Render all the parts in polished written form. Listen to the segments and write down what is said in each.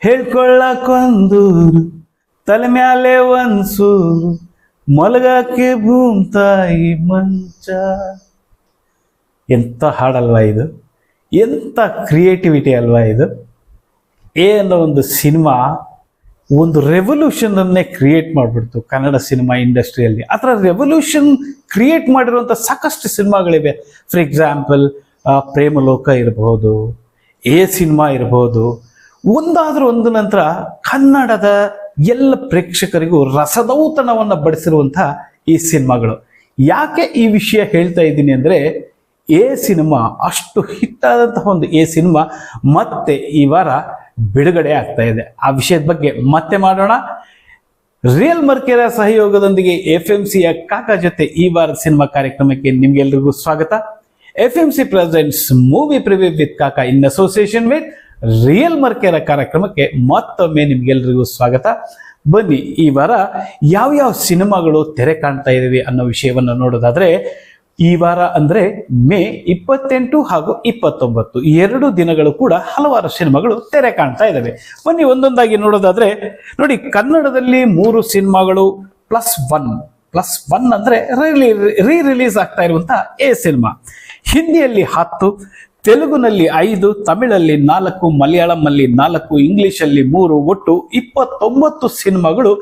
ಹೇಳ್ಕೊಳ್ಳಕ್ಕೊಂದೂರು ತಲೆ ಮ್ಯಾಲೆ ಒಂದ್ಸೂರು ಮಲಗಕ್ಕೆ ಭೂಮ್ತಾಯಿ ಮಂಚ. ಎಂಥ ಹಾಡಲ್ವಾ ಇದು, ಎಂಥ ಕ್ರಿಯೇಟಿವಿಟಿ ಅಲ್ವಾ ಇದು. ಅನ್ನೋ ಒಂದು ಸಿನಿಮಾ ಒಂದು ರೆವಲ್ಯೂಷನನ್ನೇ ಕ್ರಿಯೇಟ್ ಮಾಡಿಬಿಡ್ತು ಕನ್ನಡ ಸಿನಿಮಾ ಇಂಡಸ್ಟ್ರಿಯಲ್ಲಿ. ಆ ಥರ ರೆವಲ್ಯೂಷನ್ ಕ್ರಿಯೇಟ್ ಮಾಡಿರುವಂಥ ಸಾಕಷ್ಟು ಸಿನಿಮಾಗಳಿವೆ. ಫಾರ್ ಎಕ್ಸಾಂಪಲ್ ಪ್ರೇಮಲೋಕ ಇರಬಹುದು, ಸಿನಿಮಾ ಇರಬಹುದು. ಒಂದಾದ್ರೂ ಒಂದು ನಂತರ ಕನ್ನಡದ ಎಲ್ಲ ಪ್ರೇಕ್ಷಕರಿಗೂ ರಸದೌತಣವನ್ನು ಬಡಿಸಿರುವಂಥ ಈ ಸಿನಿಮಾಗಳು. ಯಾಕೆ ಈ ವಿಷಯ ಹೇಳ್ತಾ ಇದ್ದೀನಿ ಅಂದರೆ, ಸಿನಿಮಾ ಅಷ್ಟು ಹಿಟ್ ಆದಂತಹ ಒಂದು ಸಿನಿಮಾ ಮತ್ತೆ ಈ ವಾರ ಬಿಡುಗಡೆ ಆಗ್ತಾ ಇದೆ. ಆ ವಿಷಯದ ಬಗ್ಗೆ ಮತ್ತೆ ಮಾಡೋಣ. ರಿಯಲ್ ಮರ್ಕೆರ ಸಹಯೋಗದೊಂದಿಗೆ FMCಯ ಕಾಕಾ ಜೊತೆ ಈ ವಾರದ ಸಿನಿಮಾ ಕಾರ್ಯಕ್ರಮಕ್ಕೆ ನಿಮ್ಗೆಲ್ರಿಗೂ ಸ್ವಾಗತ. FMC presents movie preview with ಕಾಕಾ ಇನ್ ಅಸೋಸಿಯೇಷನ್ ವಿತ್ ರಿಯಲ್ ಮರ್ಕೆರ ಕಾರ್ಯಕ್ರಮಕ್ಕೆ ಮತ್ತೊಮ್ಮೆ ನಿಮ್ಗೆಲ್ರಿಗೂ ಸ್ವಾಗತ. ಬನ್ನಿ, ಈ ವಾರ ಯಾವ್ಯಾವ ಸಿನಿಮಾಗಳು ತೆರೆ ಕಾಣ್ತಾ ಇದ್ದೀವಿ ಅನ್ನೋ ವಿಷಯವನ್ನು ನೋಡೋದಾದ್ರೆ, ಈ ವಾರ ಅಂದ್ರೆ ಮೇ 28 ಹಾಗೂ 29 ಎರಡು ದಿನಗಳು ಕೂಡ ಹಲವಾರು ಸಿನಿಮಾಗಳು ತೆರೆ ಕಾಣ್ತಾ ಇದ್ದಾವೆ. ಬನ್ನಿ ಒಂದೊಂದಾಗಿ ನೋಡೋದಾದ್ರೆ, ನೋಡಿ, ಕನ್ನಡದಲ್ಲಿ 3 ಸಿನಿಮಾಗಳು +1 ಅಂದ್ರೆ ರಿಲೀಸ್ ಆಗ್ತಾ ಇರುವಂತ ಸಿನಿಮಾ. ಹಿಂದಿಯಲ್ಲಿ 10, ತೆಲುಗುನಲ್ಲಿ 5, ತಮಿಳಲ್ಲಿ 4, ಮಲಯಾಳಂನಲ್ಲಿ 4, ಇಂಗ್ಲಿಷಲ್ಲಿ 3, ಒಟ್ಟು 29 ಸಿನಿಮಾಗಳು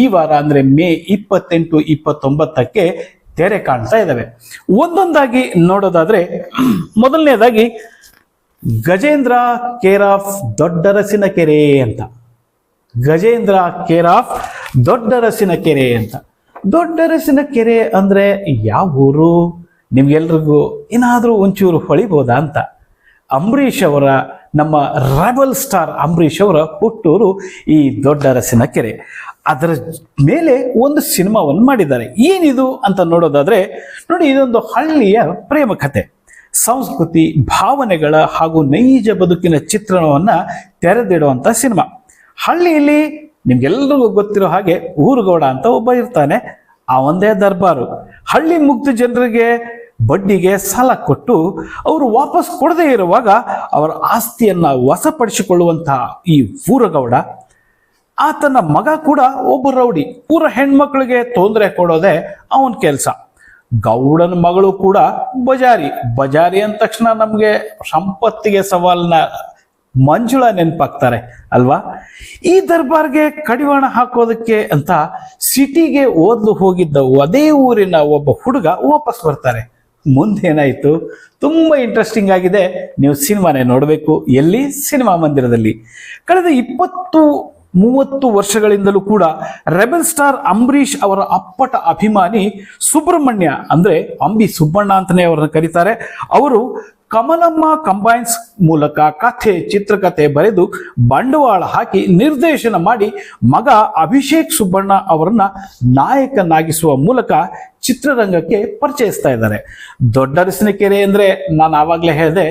ಈ ವಾರ ಅಂದ್ರೆ ಮೇ 28, 29ಕ್ಕೆ ತೆರೆ ಕಾಣ್ತಾ ಇದ್ದಾವೆ. ಒಂದೊಂದಾಗಿ ನೋಡೋದಾದ್ರೆ, ಮೊದಲನೇದಾಗಿ ಗಜೇಂದ್ರ ಕೇರ್ ಆಫ್ ದೊಡ್ಡರಸಿನ ಕೆರೆ ಅಂತ. ಗಜೇಂದ್ರ ಕೇರ್ ಆಫ್ ದೊಡ್ಡರಸಿನ ಕೆರೆ ಅಂತ. ದೊಡ್ಡರಸಿನ ಕೆರೆ ಅಂದ್ರೆ ಯಾವ ಊರು ನಿಮ್ಗೆಲ್ರಿಗೂ ಏನಾದ್ರೂ ಒಂಚೂರು ಹೊಳಿಬೋದಾ ಅಂತ. ಅಂಬರೀಷ್ ಅವರ, ನಮ್ಮ ರೆಬಲ್ ಸ್ಟಾರ್ ಅಂಬರೀಷ್ ಅವರ ಹುಟ್ಟೂರು ಈ ದೊಡ್ಡರಸಿನ ಕೆರೆ. ಅದರ ಮೇಲೆ ಒಂದು ಸಿನಿಮಾವನ್ನು ಮಾಡಿದ್ದಾರೆ. ಏನಿದು ಅಂತ ನೋಡೋದಾದ್ರೆ, ನೋಡಿ, ಇದೊಂದು ಹಳ್ಳಿಯ ಪ್ರೇಮ ಕಥೆ, ಸಂಸ್ಕೃತಿ, ಭಾವನೆಗಳ ಹಾಗೂ ನೈಜ ಬದುಕಿನ ಚಿತ್ರಣವನ್ನ ತೆರೆದಿಡುವಂತ ಸಿನಿಮಾ. ಹಳ್ಳಿಯಲ್ಲಿ ನಿಮ್ಗೆಲ್ಲರಿಗೂ ಗೊತ್ತಿರೋ ಹಾಗೆ ಊರುಗೌಡ ಅಂತ ಒಬ್ಬ ಇರ್ತಾನೆ. ಆ ಒಂದೇ ದರ್ಬಾರು. ಹಳ್ಳಿ ಮುಗ್ಧ ಜನರಿಗೆ ಬಡ್ಡಿಗೆ ಸಾಲ ಕೊಟ್ಟು ಅವರು ವಾಪಸ್ ಕೊಡದೇ ಇರುವಾಗ ಅವರ ಆಸ್ತಿಯನ್ನ ವಶಪಡಿಸಿಕೊಳ್ಳುವಂತಹ ಈ ಊರುಗೌಡ, ಆತನ ಮಗ ಕೂಡ ಒಬ್ಬ ರೌಡಿ. ಊರ ಹೆಣ್ಮಕ್ಳಿಗೆ ತೊಂದರೆ ಕೊಡೋದೇ ಅವನ ಕೆಲಸ. ಗೌಡನ ಮಗಳು ಕೂಡ ಬಜಾರಿ ಅಂದ ತಕ್ಷಣ ನಮ್ಗೆ ಸಂಪತ್ತಿಗೆ ಸವಾಲ್ನ ಮಂಜುಳಾ ನೆನಪಾಗ್ತಾರೆ ಅಲ್ವಾ. ಈ ದರ್ಬಾರ್ಗೆ ಕಡಿವಾಣ ಹಾಕೋದಕ್ಕೆ ಅಂತ ಸಿಟಿಗೆ ಓದ್ಲು ಹೋಗಿದ್ದ ಅದೇ ಊರಿನ ಒಬ್ಬ ಹುಡುಗ ವಾಪಸ್ ಬರ್ತಾರೆ. ಮುಂದೇನಾಯ್ತು? ತುಂಬಾ ಇಂಟ್ರೆಸ್ಟಿಂಗ್ ಆಗಿದೆ. ನೀವು ಸಿನಿಮಾನೇ ನೋಡಬೇಕು. ಎಲ್ಲಿ? ಸಿನಿಮಾ ಮಂದಿರದಲ್ಲಿ. ಕಳೆದ 20-30 ವರ್ಷಗಳಿಂದಲೂ ಕೂಡ ರೆಬಲ್ ಸ್ಟಾರ್ ಅಂಬರೀಷ್ ಅವರ ಅಪ್ಪಟ ಅಭಿಮಾನಿ ಸುಬ್ರಹ್ಮಣ್ಯ, ಅಂದ್ರೆ ಅಂಬಿ ಸುಬ್ಬಣ್ಣ ಅಂತಾನೆ ಅವರನ್ನ ಕರೀತಾರೆ, ಅವರು ಕಮಲಮ್ಮ ಕಂಬೈನ್ಸ್ ಮೂಲಕ ಕಥೆ, ಚಿತ್ರಕಥೆ ಬರೆದು ಬಂಡವಾಳ ಹಾಕಿ ನಿರ್ದೇಶನ ಮಾಡಿ ಮಗ ಅಭಿಷೇಕ್ ಸುಬ್ಬಣ್ಣ ಅವರನ್ನ ನಾಯಕನಾಗಿಸುವ ಮೂಲಕ ಚಿತ್ರರಂಗಕ್ಕೆ ಪರಿಚಯಿಸ್ತಾ ಇದ್ದಾರೆ. ದೊಡ್ಡರಸಿನ ಕೆರೆ ಅಂದ್ರೆ ನಾನು ಆವಾಗಲೇ ಹೇಳಿದೆ,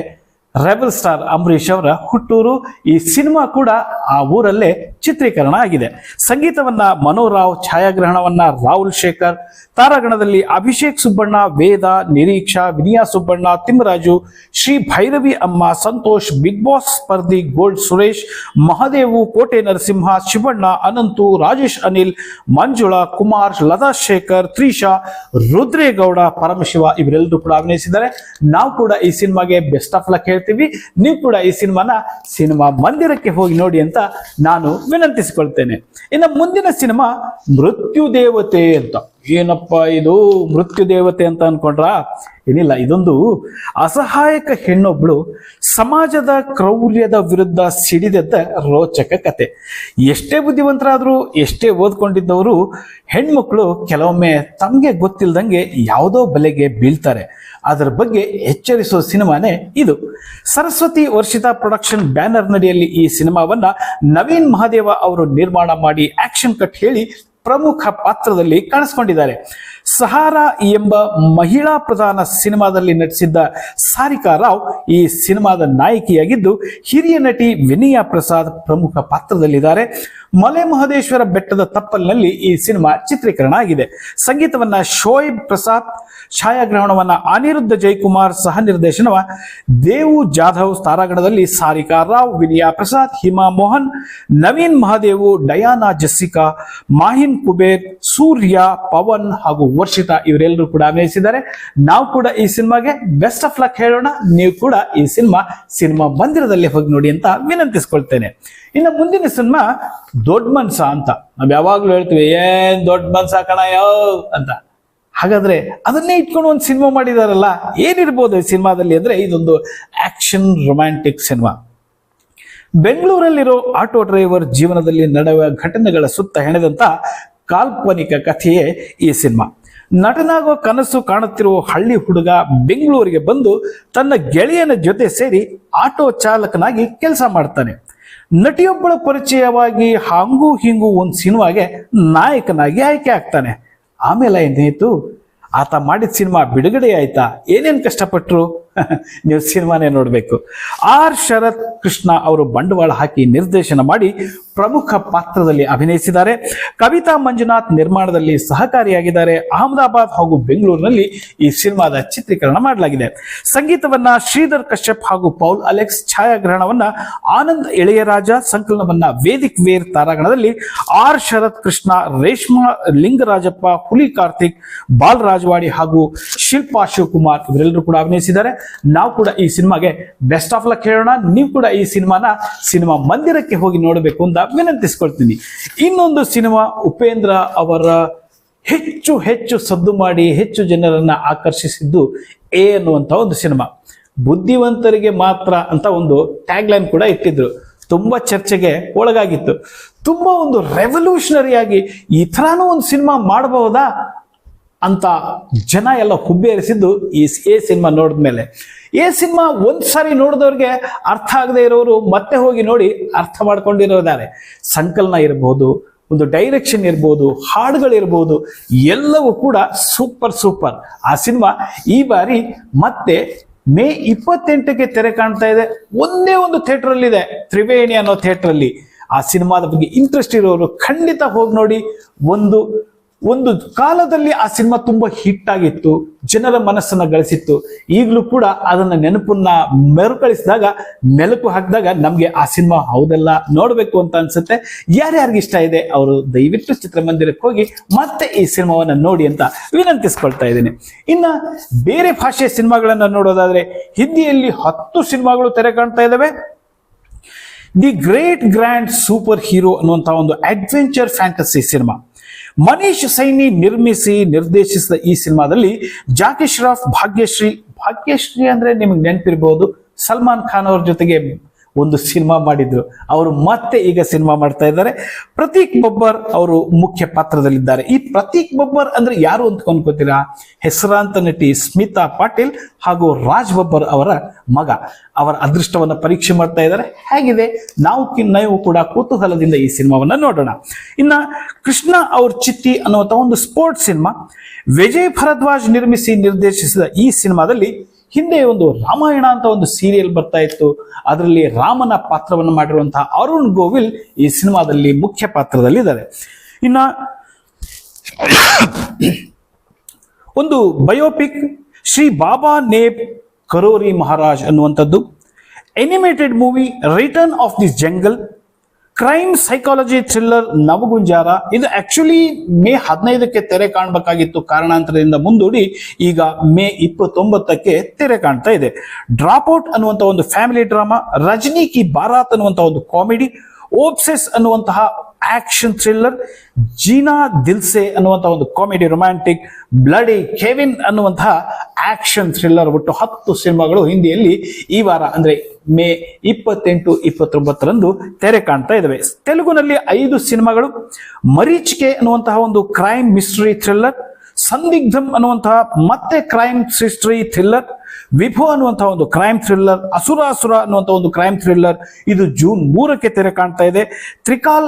ರೆಬಲ್ ಸ್ಟಾರ್ ಅಂಬರೀಷ್ ಅವರ ಹುಟ್ಟೂರು. ಈ ಸಿನಿಮಾ ಕೂಡ ಆ ಊರಲ್ಲೇ ಚಿತ್ರೀಕರಣ ಆಗಿದೆ. ಸಂಗೀತವನ್ನ ಮನೋರಾವ್, ಛಾಯಾಗ್ರಹಣವನ್ನ ರಾಹುಲ್ ಶೇಖರ್, ತಾರಾಗಣದಲ್ಲಿ ಅಭಿಷೇಕ್ ಸುಬ್ಬಣ್ಣ, ವೇದ, ನಿರೀಕ್ಷಾ, ವಿನಯಾ ಸುಬ್ಬಣ್ಣ, ತಿಮ್ಮರಾಜು, ಶ್ರೀ ಭೈರವಿ ಅಮ್ಮ, ಸಂತೋಷ್, ಬಿಗ್ ಬಾಸ್ ಸ್ಪರ್ಧಿ ಗೋಲ್ಡ್ ಸುರೇಶ್, ಮಹದೇವು, ಕೋಟೆ ನರಸಿಂಹ, ಶಿವಣ್ಣ, ಅನಂತು, ರಾಜೇಶ್ ಅನಿಲ್, ಮಂಜುಳಾ, ಕುಮಾರ್, ಲತಾ ಶೇಖರ್, ತ್ರಿಷಾ, ರುದ್ರೇಗೌಡ, ಪರಮಶಿವ ಇವರೆಲ್ಲರೂ ಕೂಡ ಅಭಿನಯಿಸಿದ್ದಾರೆ. ನಾವು ಕೂಡ ಈ ಸಿನಿಮಾಗೆ ಬೆಸ್ಟ್ ಆಫ್ ಲಕ್ ಹೇಳ್ತೀವಿ. ನೀವು ಕೂಡ ಈ ಸಿನಿಮಾ ಮಂದಿರಕ್ಕೆ ಹೋಗಿ ನೋಡಿ ಅಂತ ನಾನು ವಿನಂತಿಸಿಕೊಳ್ತೇನೆ. ಇನ್ನು ಮುಂದಿನ ಸಿನಿಮಾ ಮೃತ್ಯು ದೇವತೆ ಅಂತ. ಏನಪ್ಪ ಇದು ಮೃತ್ಯು ದೇವತೆ ಅಂತ ಅನ್ಕೊಂಡ್ರ? ಏನಿಲ್ಲ, ಇದೊಂದು ಅಸಹಾಯಕ ಹೆಣ್ಣೊಬ್ಳು ಸಮಾಜದ ಕ್ರೌರ್ಯದ ವಿರುದ್ಧ ಸಿಡಿದೆದ್ದ ರೋಚಕ ಕತೆ. ಎಷ್ಟೇ ಬುದ್ಧಿವಂತರಾದ್ರೂ, ಎಷ್ಟೇ ಓದ್ಕೊಂಡಿದ್ದವರು, ಹೆಣ್ಮಕ್ಳು ಕೆಲವೊಮ್ಮೆ ತಮಗೆ ಗೊತ್ತಿಲ್ದಂಗೆ ಯಾವುದೋ ಬಲೆಗೆ ಬೀಳ್ತಾರೆ. ಅದರ ಬಗ್ಗೆ ಎಚ್ಚರಿಸುವ ಸಿನಿಮಾನೇ ಇದು. ಸರಸ್ವತಿ ವರ್ಷಿತಾ ಪ್ರೊಡಕ್ಷನ್ ಬ್ಯಾನರ್ ನಡಿಯಲ್ಲಿ ಈ ಸಿನಿಮಾವನ್ನ ನವೀನ್ ಮಹಾದೇವ ಅವರು ನಿರ್ಮಾಣ ಮಾಡಿ ಆಕ್ಷನ್ ಕಟ್ ಹೇಳಿ ಪ್ರಮುಖ ಪಾತ್ರದಲ್ಲಿ ಕಾಣಿಸ್ಕೊಂಡಿದ್ದಾರೆ. ಸಹಾರಾ ಎಂಬ ಮಹಿಳಾ ಪ್ರಧಾನ ಸಿನಿಮಾದಲ್ಲಿ ನಟಿಸಿದ್ದ ಸಾರಿಕಾ ರಾವ್ ಈ ಸಿನಿಮಾದ ನಾಯಕಿಯಾಗಿದ್ದು, ಹಿರಿಯ ನಟಿ ವಿನಯಾ ಪ್ರಸಾದ್ ಪ್ರಮುಖ ಪಾತ್ರದಲ್ಲಿದ್ದಾರೆ. ಮಲೆ ಮಹದೇಶ್ವರ ಬೆಟ್ಟದ ತಪ್ಪಲಿನಲ್ಲಿ ಈ ಸಿನಿಮಾ ಚಿತ್ರೀಕರಣ ಆಗಿದೆ. ಸಂಗೀತವನ್ನ ಶೋಯಬ್ ಪ್ರಸಾದ್, ಛಾಯಾಗ್ರಹಣವನ್ನ ಅನಿರುದ್ಧ ಜಯಕುಮಾರ್, ಸಹ ನಿರ್ದೇಶನವ ದೇವು ಜಾಧವ್, ತಾರಾಗಣದಲ್ಲಿ ಸಾರಿಕಾ ರಾವ್, ವಿನಯಾ ಪ್ರಸಾದ್, ಹಿಮಾ ಮೋಹನ್, ನವೀನ್ ಮಹಾದೇವು, ಡಯಾನಾ ಜೆಸ್ಸಿಕಾ, ಮಾಹಿನ್ ಕುಬೇರ್, ಸೂರ್ಯ, ಪವನ್ ಹಾಗೂ ವರ್ಷಿತಾ ಇವರೆಲ್ಲರೂ ಕೂಡ ಅಭಿನಯಿಸಿದ್ದಾರೆ. ನಾವು ಕೂಡ ಈ ಸಿನಿಮಾಗೆ ಬೆಸ್ಟ್ ಆಫ್ ಲಕ್ ಹೇಳೋಣ. ನೀವು ಕೂಡ ಈ ಸಿನಿಮಾ ಮಂದಿರದಲ್ಲಿ ಹೋಗಿ ನೋಡಿ ಅಂತ ವಿನಂತಿಸ್ಕೊಳ್ತೇನೆ. ಇನ್ನು ಮುಂದಿನ ಸಿನಿಮಾ ದೊಡ್ಡ ಮನ್ಸ ಅಂತ. ನಾವ್ ಯಾವಾಗ್ಲೂ ಹೇಳ್ತೀವಿ, ಏನ್ ದೊಡ್ಡ ಮನ್ಸ ಕಣಯ್ಯೋ ಅಂತ. ಹಾಗಾದ್ರೆ ಅದನ್ನೇ ಇಟ್ಕೊಂಡು ಒಂದು ಸಿನಿಮಾ ಮಾಡಿದಾರಲ್ಲ, ಏನಿರ್ಬೋದು ಈ ಸಿನಿಮಾದಲ್ಲಿ ಅಂದ್ರೆ, ಇದೊಂದು ಆಕ್ಷನ್ ರೊಮ್ಯಾಂಟಿಕ್ ಸಿನಿಮಾ. ಬೆಂಗಳೂರಲ್ಲಿರೋ ಆಟೋ ಡ್ರೈವರ್ ಜೀವನದಲ್ಲಿ ನಡೆಯುವ ಘಟನೆಗಳ ಸುತ್ತ ಹೆಣೆದಂತ ಕಾಲ್ಪನಿಕ ಕಥೆಯೇ ಈ ಸಿನಿಮಾ. ನಟನಾಗೋ ಕನಸು ಕಾಣುತ್ತಿರುವ ಹಳ್ಳಿ ಹುಡುಗ ಬೆಂಗಳೂರಿಗೆ ಬಂದು ತನ್ನ ಗೆಳೆಯನ ಜೊತೆ ಸೇರಿ ಆಟೋ ಚಾಲಕನಾಗಿ ಕೆಲಸ ಮಾಡ್ತಾನೆ. ನಟಿಯೊಬ್ಬಳ ಪರಿಚಯವಾಗಿ ಹಾಂಗೂ ಹಿಂಗೂ ಒಂದು ಸಿನಿಮಾಗೆ ನಾಯಕನಾಗಿ ಆಯ್ಕೆ ಆಗ್ತಾನೆ. ಆಮೇಲೆ ಏನಾಯ್ತು, ಆತ ಮಾಡಿದ ಸಿನಿಮಾ ಬಿಡುಗಡೆ ಆಯ್ತಾ, ಏನೇನು ಕಷ್ಟಪಟ್ಟರು ನೀವು ಸಿನಿಮಾನೇ ನೋಡಬೇಕು. ಆರ್ ಶರತ್ ಕೃಷ್ಣ ಅವರು ಬಂಡವಾಳ ಹಾಕಿ ನಿರ್ದೇಶನ ಮಾಡಿ ಪ್ರಮುಖ ಪಾತ್ರದಲ್ಲಿ ಅಭಿನಯಿಸಿದ್ದಾರೆ. ಕವಿತಾ ಮಂಜುನಾಥ್ ನಿರ್ಮಾಣದಲ್ಲಿ ಸಹಕಾರಿಯಾಗಿದ್ದಾರೆ. ಅಹಮದಾಬಾದ್ ಹಾಗೂ ಬೆಂಗಳೂರಿನಲ್ಲಿ ಈ ಸಿನಿಮಾದ ಚಿತ್ರೀಕರಣ ಮಾಡಲಾಗಿದೆ. ಸಂಗೀತವನ್ನ ಶ್ರೀಧರ್ ಕಶ್ಯಪ್ ಹಾಗೂ ಪೌಲ್ ಅಲೆಕ್ಸ್, ಛಾಯಾಗ್ರಹಣವನ್ನ ಆನಂದ್ ಇಳೆಯರಾಜ, ಸಂಕಲನವನ್ನ ವೇದಿಕ್ ವೇರ್, ತಾರಾಗಣದಲ್ಲಿ ಆರ್ ಶರತ್ ಕೃಷ್ಣ, ರೇಷ್ಮಾ ಲಿಂಗರಾಜಪ್ಪ, ಹುಲಿ ಕಾರ್ತಿಕ್, ಬಾಲ್ ರಾಜವಾಡಿ ಹಾಗೂ ಶಿಲ್ಪಾ ಶಿವಕುಮಾರ್ ಇವರೆಲ್ಲರೂ ಕೂಡ ಅಭಿನಯಿಸಿದ್ದಾರೆ. ನಾವು ಕೂಡ ಈ ಸಿನಿಮಾಗೆ ಬೆಸ್ಟ್ ಆಫ್ ಲಕ್ ಹೇಳೋಣ. ನೀವು ಕೂಡ ಈ ಸಿನಿಮಾ ಮಂದಿರಕ್ಕೆ ಹೋಗಿ ನೋಡಬೇಕು ಅಂತ ವಿನಂತಿಸ್ಕೊಳ್ತೀನಿ. ಇನ್ನೊಂದು ಸಿನಿಮಾ ಉಪೇಂದ್ರ ಅವರ ಹೆಚ್ಚು ಸದ್ದು ಮಾಡಿ ಹೆಚ್ಚು ಜನರನ್ನ ಆಕರ್ಷಿಸಿದ್ದು ಅನ್ನುವಂತ ಒಂದು ಸಿನಿಮಾ. ಬುದ್ಧಿವಂತರಿಗೆ ಮಾತ್ರ ಅಂತ ಒಂದು ಟ್ಯಾಗ್ ಲೈನ್ ಕೂಡ ಇಟ್ಟಿದ್ರು. ತುಂಬಾ ಚರ್ಚೆಗೆ ಒಳಗಾಗಿತ್ತು. ತುಂಬಾ ಒಂದು ರೆವಲ್ಯೂಷನರಿ ಆಗಿ ಈ ಥರಾನು ಒಂದು ಸಿನಿಮಾ ಮಾಡಬಹುದಾ ಅಂತ ಜನ ಎಲ್ಲ ಹುಬ್ಬೇರಿಸಿದ್ದು ಈ ಸಿನಿಮಾ ನೋಡಿದ್ಮೇಲೆ. ಈ ಸಿನಿಮಾ ಒಂದ್ಸಾರಿ ನೋಡಿದವ್ರಿಗೆ ಅರ್ಥ ಆಗದೆ ಇರೋರು ಮತ್ತೆ ಹೋಗಿ ನೋಡಿ ಅರ್ಥ ಮಾಡ್ಕೊಂಡಿರೋದಾರೆ. ಸಂಕಲನ ಇರ್ಬೋದು, ಒಂದು ಡೈರೆಕ್ಷನ್ ಇರ್ಬೋದು, ಹಾಡುಗಳಿರ್ಬೋದು, ಎಲ್ಲವೂ ಕೂಡ ಸೂಪರ್. ಆ ಸಿನಿಮಾ ಈ ಬಾರಿ ಮತ್ತೆ ಮೇ 28ಕ್ಕೆ ತೆರೆ ಕಾಣ್ತಾ ಇದೆ. ಒಂದೇ ಒಂದು ಥಿಯೇಟರ್ ಅಲ್ಲಿ ಇದೆ, ತ್ರಿವೇಣಿ ಅನ್ನೋ ಥಿಯೇಟರ್ ಅಲ್ಲಿ. ಆ ಸಿನಿಮಾದ ಬಗ್ಗೆ ಇಂಟ್ರೆಸ್ಟ್ ಇರೋರು ಖಂಡಿತ ಹೋಗಿ ನೋಡಿ. ಒಂದು ಕಾಲದಲ್ಲಿ ಆ ಸಿನಿಮಾ ತುಂಬಾ ಹಿಟ್ ಆಗಿತ್ತು, ಜನರ ಮನಸ್ಸನ್ನ ಗಳಿಸಿತ್ತು. ಈಗಲೂ ಕೂಡ ಅದನ್ನ ನೆನಪನ್ನ ಮರುಕಳಿಸಿದಾಗ, ಮೆಲುಕು ಹಾಕಿದಾಗ ನಮ್ಗೆ ಆ ಸಿನಿಮಾ ಹೌದಲ್ಲ ನೋಡ್ಬೇಕು ಅಂತ ಅನ್ಸುತ್ತೆ. ಯಾರ್ಯಾರಿಗೆ ಇಷ್ಟ ಇದೆ ಅವರು ದಯವಿಟ್ಟು ಚಿತ್ರಮಂದಿರಕ್ಕೆ ಹೋಗಿ ಮತ್ತೆ ಈ ಸಿನಿಮಾವನ್ನ ನೋಡಿ ಅಂತ ವಿನಂತಿಸ್ಕೊಳ್ತಾ ಇದ್ದೀನಿ. ಇನ್ನ ಬೇರೆ ಭಾಷೆಯ ಸಿನಿಮಾಗಳನ್ನ ನೋಡೋದಾದ್ರೆ, ಹಿಂದಿಯಲ್ಲಿ 10 ಸಿನಿಮಾಗಳು ತೆರೆ ಕಾಣ್ತಾ ಇದ್ದಾವೆ. The great grand super hero ಅನ್ನುವಂತ ಒಂದು adventure fantasy cinema. Manish Saini ನಿರ್ಮಿಸಿ ನಿರ್ದೇಶಿಸಿದ ಈ ಸಿನಿಮಾದಲ್ಲಿ ಜಾಕಿ ಶ್ರಾಫ್, ಭಾಗ್ಯಶ್ರೀ ಅಂದ್ರೆ ನಿಮಗೆ ನೆನಪಿರ್ಬೋದು, ಸಲ್ಮಾನ್ ಖಾನ್ ಅವ್ರ ಜೊತೆಗೆ ಒಂದು ಸಿನಿಮಾ ಮಾಡಿದ್ರು. ಅವರು ಮತ್ತೆ ಈಗ ಸಿನಿಮಾ ಮಾಡ್ತಾ ಇದ್ದಾರೆ. ಪ್ರತೀಕ್ ಬಬ್ಬರ್ ಅವರು ಮುಖ್ಯ ಪಾತ್ರದಲ್ಲಿದ್ದಾರೆ. ಈ ಪ್ರತೀಕ್ ಬಬ್ಬರ್ ಅಂದ್ರೆ ಯಾರು ಅಂತ ಅನ್ಕೋತೀರಾ? ಹೆಸರಾಂತ ನಟಿ ಸ್ಮಿತಾ ಪಾಟೀಲ್ ಹಾಗೂ ರಾಜ್ ಬಬ್ಬರ್ ಅವರ ಮಗ. ಅವರ ಅದೃಷ್ಟವನ್ನ ಪರೀಕ್ಷೆ ಮಾಡ್ತಾ ಇದ್ದಾರೆ. ಹೇಗಿದೆ ನಾವು ಕೂಡ ಕುತೂಹಲದಿಂದ ಈ ಸಿನಿಮಾವನ್ನ ನೋಡೋಣ. ಇನ್ನ ಕೃಷ್ಣ ಅವ್ರ ಚಿತ್ತಿ ಅನ್ನುವಂಥ ಒಂದು ಸ್ಪೋರ್ಟ್ಸ್ ಸಿನಿಮಾ. ವಿಜಯ್ ಭರದ್ವಾಜ್ ನಿರ್ಮಿಸಿ ನಿರ್ದೇಶಿಸಿದ ಈ ಸಿನಿಮಾದಲ್ಲಿ ಹಿಂದೆ ಒಂದು ರಾಮಾಯಣ ಅಂತ ಒಂದು ಸೀರಿಯಲ್ ಬರ್ತಾ ಇತ್ತು. ಅದರಲ್ಲಿ ರಾಮನ ಪಾತ್ರವನ್ನು ಮಾಡಿರುವಂತಹ ಅರುಣ್ ಗೋವಿಲ್ ಈ ಸಿನಿಮಾದಲ್ಲಿ ಮುಖ್ಯ ಪಾತ್ರದಲ್ಲಿದ್ದಾರೆ. ಇನ್ನ ಒಂದು ಬಯೋಪಿಕ್ ಶ್ರೀ ಬಾಬಾ ನೇಬ್ ಕರೋರಿ ಮಹಾರಾಜ್ ಅನ್ನುವಂಥದ್ದು. Animated movie return of the jungle. Crime psychology thriller Navagunjara. ಇದು ಆಕ್ಚುಲಿ ಮೇ 15ಕ್ಕೆ ತೆರೆ ಕಾಣಬೇಕಾಗಿತ್ತು, ಕಾರಣಾಂತರದಿಂದ ಮುಂದೂಡಿ ಈಗ ಮೇ 29ಕ್ಕೆ ತೆರೆ ಕಾಣ್ತಾ ಇದೆ. ಡ್ರಾಪ್ಔಟ್ ಅನ್ನುವಂಥ ಒಂದು ಫ್ಯಾಮಿಲಿ ಡ್ರಾಮಾ. ರಜನಿ ಕಿ ಬಾರಾತ್ ಅನ್ನುವಂಥ ಒಂದು ಕಾಮಿಡಿ. ಓಬ್ಸೆಸ್ ಅನ್ನುವಂತಹ ಆಕ್ಷನ್ ಥ್ರಿಲ್ಲರ್. ಜೀನಾ ದಿಲ್ಸೆ ಅನ್ನುವಂತಹ ಒಂದು ಕಾಮಿಡಿ ರೊಮ್ಯಾಂಟಿಕ್. ಬ್ಲಡಿ ಕೆವಿನ್ ಅನ್ನುವಂತಹ ಆಕ್ಷನ್ ಥ್ರಿಲ್ಲರ್. ಒಟ್ಟು 10 ಸಿನಿಮಾಗಳು ಹಿಂದಿಯಲ್ಲಿ ಈ ವಾರ ಅಂದ್ರೆ ಮೇ 28, 29ರಂದು ತೆರೆ ಕಾಣ್ತಾ ಇದ್ದಾವೆ. ತೆಲುಗುನಲ್ಲಿ 5 ಸಿನಿಮಾಗಳು. ಮರೀಚಿಕೆ ಅನ್ನುವಂತಹ ಒಂದು ಕ್ರೈಮ್ ಮಿಸ್ಟರಿ ಥ್ರಿಲ್ಲರ್. ಸಂದಿಗ್ಧಂ ಅನ್ನುವಂತಹ ಮತ್ತೆ ಕ್ರೈಮ್ ಹಿಸ್ಟರಿ ಥ್ರಿಲ್ಲರ್. ವಿಭೋ ಅನ್ನುವಂತಹ ಒಂದು ಕ್ರೈಮ್ ಥ್ರಿಲ್ಲರ್. ಅಸುರಾಸುರ ಅನ್ನುವಂತಹ ಒಂದು ಕ್ರೈಮ್ ಥ್ರಿಲ್ಲರ್. ಇದು ಜೂನ್ 3ಕ್ಕೆ ತೆರೆ ಕಾಣ್ತಾ ಇದೆ. ತ್ರಿಕಾಲ್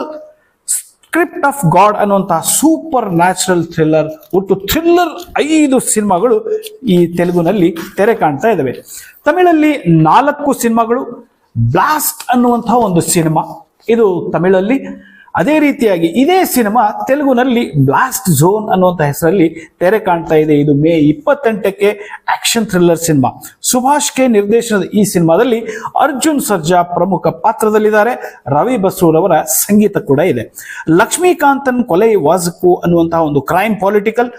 ಸ್ಕ್ರಿಪ್ಟ್ ಆಫ್ ಗಾಡ್ ಅನ್ನುವಂತಹ ಸೂಪರ್ ನ್ಯಾಚುರಲ್ ಥ್ರಿಲ್ಲರ್, ಒಟ್ಟು ಥ್ರಿಲ್ಲರ್ 5 ಸಿನಿಮಾಗಳು ಈ ತೆಲುಗುನಲ್ಲಿ ತೆರೆ ಕಾಣ್ತಾ ಇದ್ದಾವೆ. ತಮಿಳಲ್ಲಿ 4 ಸಿನಿಮಾಗಳು, ಬ್ಲಾಸ್ಟ್ ಅನ್ನುವಂತಹ ಒಂದು ಸಿನಿಮಾ ಇದು ತಮಿಳಲ್ಲಿ. ಅದೇ ರೀತಿಯಾಗಿ ಇದೇ ಸಿನಿಮಾ ತೆಲುಗುನಲ್ಲಿ ಬ್ಲಾಸ್ಟ್ ಝೋನ್ ಅನ್ನುವಂಥ ಹೆಸರಲ್ಲಿ ತೆರೆ ಕಾಣ್ತಾ ಇದೆ. ಇದು ಮೇ 28ಕ್ಕೆ ಆಕ್ಷನ್ ಥ್ರಿಲ್ಲರ್ ಸಿನಿಮಾ. ಸುಭಾಷ್ ಕೆ ನಿರ್ದೇಶನದ ಈ ಸಿನಿಮಾದಲ್ಲಿ ಅರ್ಜುನ್ ಸರ್ಜಾ ಪ್ರಮುಖ ಪಾತ್ರದಲ್ಲಿದ್ದಾರೆ. ರವಿ ಬಸ್ರೂರವರ ಸಂಗೀತ ಕೂಡ ಇದೆ. ಲಕ್ಷ್ಮೀಕಾಂತನ್ ಕೊಲೆ ವಾಜಕು ಅನ್ನುವಂತಹ ಒಂದು ಕ್ರೈಮ್ ಪೊಲಿಟಿಕಲ್,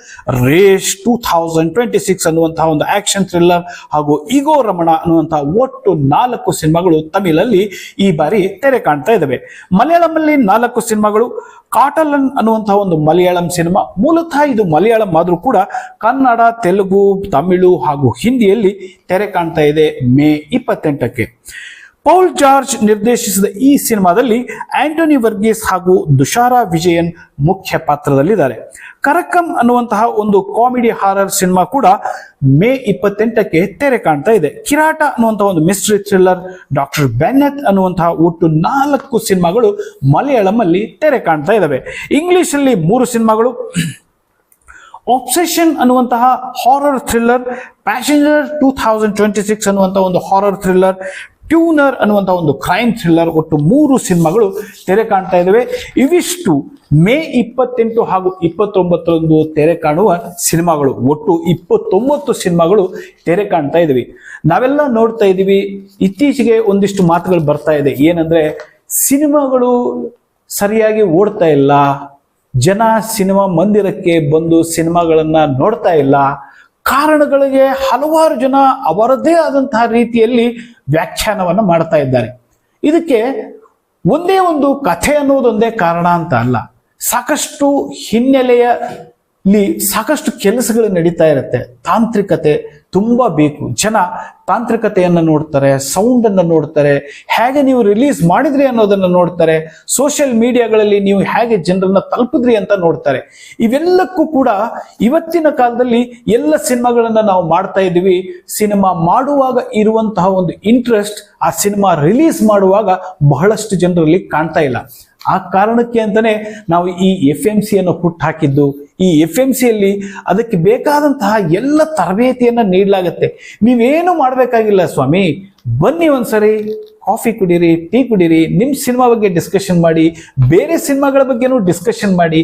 ರೇಷ್ 2026 ಅನ್ನುವಂತಹ ಒಂದು ಆಕ್ಷನ್ ಥ್ರಿಲ್ಲರ್ ಹಾಗೂ ಈಗೋ ರಮಣ ಅನ್ನುವಂತಹ ಒಟ್ಟು 4 ಸಿನಿಮಾಗಳು ತಮಿಳಲ್ಲಿ ಈ ಬಾರಿ ತೆರೆ ಕಾಣ್ತಾ ಇದ್ದಾವೆ. ಮಲಯಾಳಂನಲ್ಲಿ 4 ಸಿನಿಮಾಗಳು. ಕಾಟಲನ್ ಅನ್ನುವಂತಹ ಒಂದು ಮಲಯಾಳಂ ಸಿನಿಮಾ, ಮೂಲತಃ ಇದು ಮಲಯಾಳಂ ಆದ್ರೂ ಕೂಡ ಕನ್ನಡ, ತೆಲುಗು, ತಮಿಳು ಹಾಗೂ ಹಿಂದಿಯಲ್ಲಿ ತೆರೆ ಕಾಣ್ತಾ ಇದೆ ಮೇ 28ಕ್ಕೆ. ಪೌಲ್ ಜಾರ್ಜ್ ನಿರ್ದೇಶಿಸಿದ ಈ ಸಿನಿಮಾದಲ್ಲಿ ಆಂಟೋನಿ ವರ್ಗೀಸ್ ಹಾಗೂ ತುಷಾರಾ ವಿಜಯನ್ ಮುಖ್ಯ ಪಾತ್ರದಲ್ಲಿದ್ದಾರೆ. ಕರಕಂ ಅನ್ನುವಂತಹ ಒಂದು ಕಾಮಿಡಿ ಹಾರರ್ ಸಿನಿಮಾ ಕೂಡ ಮೇ 28ಕ್ಕೆ ತೆರೆ ಕಾಣ್ತಾ ಇದೆ. ಕಿರಾಟ ಅನ್ನುವಂತಹ ಒಂದು ಮಿಸ್ಟ್ರಿ ಥ್ರಿಲ್ಲರ್, ಡಾಕ್ಟರ್ ಬೆನೆತ್ ಅನ್ನುವಂತಹ ಒಟ್ಟು 4 ಸಿನಿಮಾಗಳು ಮಲಯಾಳಂನಲ್ಲಿ ತೆರೆ ಕಾಣ್ತಾ ಇದ್ದಾವೆ. ಇಂಗ್ಲಿಷ್ ಅಲ್ಲಿ 3 ಸಿನಿಮಾಗಳು. ಆಬ್ಸೆಷನ್ ಅನ್ನುವಂತಹ ಹಾರರ್ ಥ್ರಿಲ್ಲರ್, ಪ್ಯಾಸೆಂಜರ್ 2026 ಅನ್ನುವಂತಹ ಒಂದು ಹಾರರ್ ಥ್ರಿಲ್ಲರ್, ಟ್ಯೂನರ್ ಅನ್ನುವಂತಹ ಒಂದು ಕ್ರೈಮ್ ಥ್ರಿಲ್ಲರ್, ಒಟ್ಟು 3 ಸಿನಿಮಾಗಳು ತೆರೆ ಕಾಣ್ತಾ ಇದ್ದಾವೆ. ಇವಿಷ್ಟು ಮೇ 28 ಹಾಗೂ 29ರಂದು ತೆರೆ ಕಾಣುವ ಸಿನಿಮಾಗಳು. ಒಟ್ಟು 29 ಸಿನಿಮಾಗಳು ತೆರೆ ಕಾಣ್ತಾ ಇದ್ವಿ. ನಾವೆಲ್ಲ ನೋಡ್ತಾ ಇದೀವಿ, ಇತ್ತೀಚೆಗೆ ಒಂದಿಷ್ಟು ಮಾತುಗಳು ಬರ್ತಾ ಇದೆ. ಏನಂದ್ರೆ ಸಿನಿಮಾಗಳು ಸರಿಯಾಗಿ ಓಡ್ತಾ ಇಲ್ಲ, ಜನ ಸಿನಿಮಾ ಮಂದಿರಕ್ಕೆ ಬಂದು ಸಿನಿಮಾಗಳನ್ನ ನೋಡ್ತಾ ಇಲ್ಲ. ಕಾರಣಗಳಿಗೆ ಹಲವಾರು ಜನ ಅವರದೇ ಆದಂತಹ ರೀತಿಯಲ್ಲಿ ವ್ಯಾಖ್ಯಾನವನ್ನು ಮಾಡ್ತಾ ಇದ್ದಾರೆ. ಇದಕ್ಕೆ ಒಂದೇ ಒಂದು ಕಥೆ ಅನ್ನೋದೊಂದೇ ಕಾರಣ ಅಂತ ಅಲ್ಲ. ಸಾಕಷ್ಟು ಹಿನ್ನೆಲೆಯಲ್ಲಿ ಸಾಕಷ್ಟು ಕೆಲಸಗಳು ನಡೀತಾ ಇರುತ್ತೆ. ತಾಂತ್ರಿಕತೆ ತುಂಬಾ ಬೇಕು. ಜನ ತಾಂತ್ರಿಕತೆಯನ್ನು ನೋಡ್ತಾರೆ, ಸೌಂಡ್ ಅನ್ನು ನೋಡ್ತಾರೆ, ಹೇಗೆ ನೀವು ರಿಲೀಸ್ ಮಾಡಿದ್ರಿ ಅನ್ನೋದನ್ನ ನೋಡ್ತಾರೆ, ಸೋಷಿಯಲ್ ಮೀಡಿಯಾಗಳಲ್ಲಿ ನೀವು ಹೇಗೆ ಜನರನ್ನ ತಲುಪಿದ್ರಿ ಅಂತ ನೋಡ್ತಾರೆ. ಇವೆಲ್ಲಕ್ಕೂ ಕೂಡ ಇವತ್ತಿನ ಕಾಲದಲ್ಲಿ ಎಲ್ಲ ಸಿನಿಮಾಗಳನ್ನ ನಾವು ಮಾಡ್ತಾ ಇದ್ದೀವಿ. ಸಿನಿಮಾ ಮಾಡುವಾಗ ಇರುವಂತಹ ಒಂದು ಇಂಟ್ರೆಸ್ಟ್ ಆ ಸಿನಿಮಾ ರಿಲೀಸ್ ಮಾಡುವಾಗ ಬಹಳಷ್ಟು ಜನರಲ್ಲಿ ಕಾಣ್ತಾ ಇಲ್ಲ. ಆ ಕಾರಣಕ್ಕೆ ಅಂತಾನೆ ನಾವು ಈ FMC ಅನ್ನು ಹುಟ್ಟಾಕಿದ್ದು. ಈ FMC ಯಲ್ಲಿ ಅದಕ್ಕೆ ಬೇಕಾದಂತಹ ಎಲ್ಲ ತರಬೇತಿಯನ್ನ ನೀಡಲಾಗುತ್ತೆ. ನೀವೇನು ಮಾಡಬೇಕಾಗಿಲ್ಲ ಸ್ವಾಮಿ, ಬನ್ನಿ ಒಂದ್ಸರಿ ಕಾಫಿ ಕುಡೀರಿ, ಟೀ ಕುಡೀರಿ, ನಿಮ್ಮ ಸಿನಿಮಾ ಬಗ್ಗೆ ಡಿಸ್ಕಷನ್ ಮಾಡಿ, ಬೇರೆ ಸಿನಿಮಾಗಳ ಬಗ್ಗೆನೂ ಡಿಸ್ಕಷನ್ ಮಾಡಿ.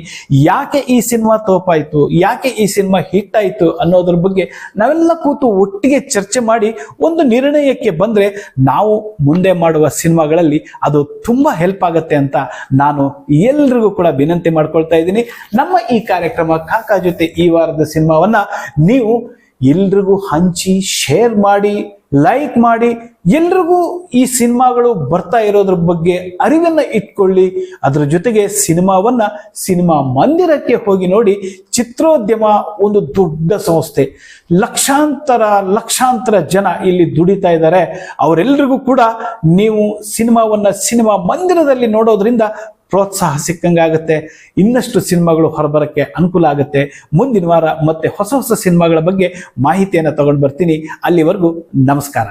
ಯಾಕೆ ಈ ಸಿನಿಮಾ ತೋಪಾಯ್ತು, ಯಾಕೆ ಈ ಸಿನಿಮಾ ಹಿಟ್ ಆಯ್ತು ಅನ್ನೋದ್ರ ಬಗ್ಗೆ ನಾವೆಲ್ಲ ಕೂತು ಒಟ್ಟಿಗೆ ಚರ್ಚೆ ಮಾಡಿ ಒಂದು ನಿರ್ಣಯಕ್ಕೆ ಬಂದ್ರೆ ನಾವು ಮುಂದೆ ಮಾಡುವ ಸಿನಿಮಾಗಳಲ್ಲಿ ಅದು ತುಂಬಾ ಹೆಲ್ಪ್ ಆಗುತ್ತೆ ಅಂತ ನಾನು ಎಲ್ರಿಗೂ ಕೂಡ ವಿನಂತಿ ಮಾಡ್ಕೊಳ್ತಾ ಇದ್ದೀನಿ. ನಮ್ಮ ಈ ಕಾರ್ಯಕ್ರಮ ಕಾಕಾ ಜೊತೆ ಈ ವಾರದ ಸಿನಿಮಾವನ್ನ ನೀವು ಎಲ್ರಿಗೂ ಹಂಚಿ, ಶೇರ್ ಮಾಡಿ, ಲೈಕ್ ಮಾಡಿ, ಎಲ್ರಿಗೂ ಈ ಸಿನಿಮಾಗಳು ಬರ್ತಾ ಇರೋದ್ರ ಬಗ್ಗೆ ಅರಿವನ್ನ ಇಟ್ಕೊಳ್ಳಿ. ಅದರ ಜೊತೆಗೆ ಸಿನಿಮಾ ಮಂದಿರಕ್ಕೆ ಹೋಗಿ ನೋಡಿ. ಚಿತ್ರೋದ್ಯಮ ಒಂದು ದೊಡ್ಡ ಸಂಸ್ಥೆ, ಲಕ್ಷಾಂತರ ಜನ ಇಲ್ಲಿ ದುಡಿತಾ ಇದ್ದಾರೆ. ಅವರೆಲ್ಲರಿಗೂ ಕೂಡ ನೀವು ಸಿನಿಮಾ ಮಂದಿರದಲ್ಲಿ ನೋಡೋದ್ರಿಂದ ಪ್ರೋತ್ಸಾಹ ಸಿಕ್ಕಂಗಾಗುತ್ತೆ. ಇನ್ನಷ್ಟು ಸಿನಿಮಾಗಳು ಹೊರಬರಕ್ಕೆ ಅನುಕೂಲ ಆಗುತ್ತೆ. ಮುಂದಿನ ವಾರ ಮತ್ತೆ ಹೊಸ ಸಿನಿಮಾಗಳ ಬಗ್ಗೆ ಮಾಹಿತಿಯನ್ನು ತಗೊಂಡು ಬರ್ತೀನಿ. ಅಲ್ಲಿವರೆಗೂ ನಮಸ್ಕಾರ.